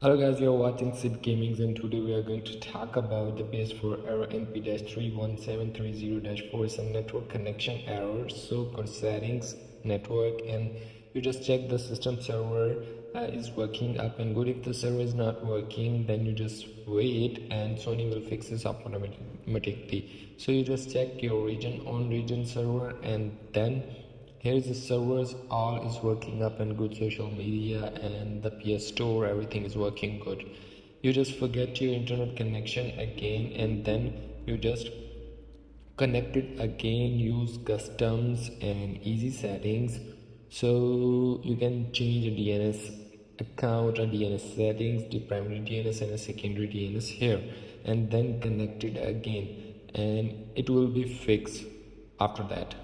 Hello guys, you're watching Sid Gamings and today we are going to talk about the PS4 error NP-31730-4, some network connection error. So go to settings, network, and you just check the system server is working up and good. If the server is not working, then you just wait and Sony will fix this up automatically. So you just check your region on region server, and then here's the servers, all is working up and good. Social media and the PS Store, everything is working good. You just forget your internet connection again, and then you just connect it again. Use customs and easy settings, so you can change a DNS account, a DNS settings, the primary DNS and a secondary DNS here, and then connect it again, and it will be fixed after that.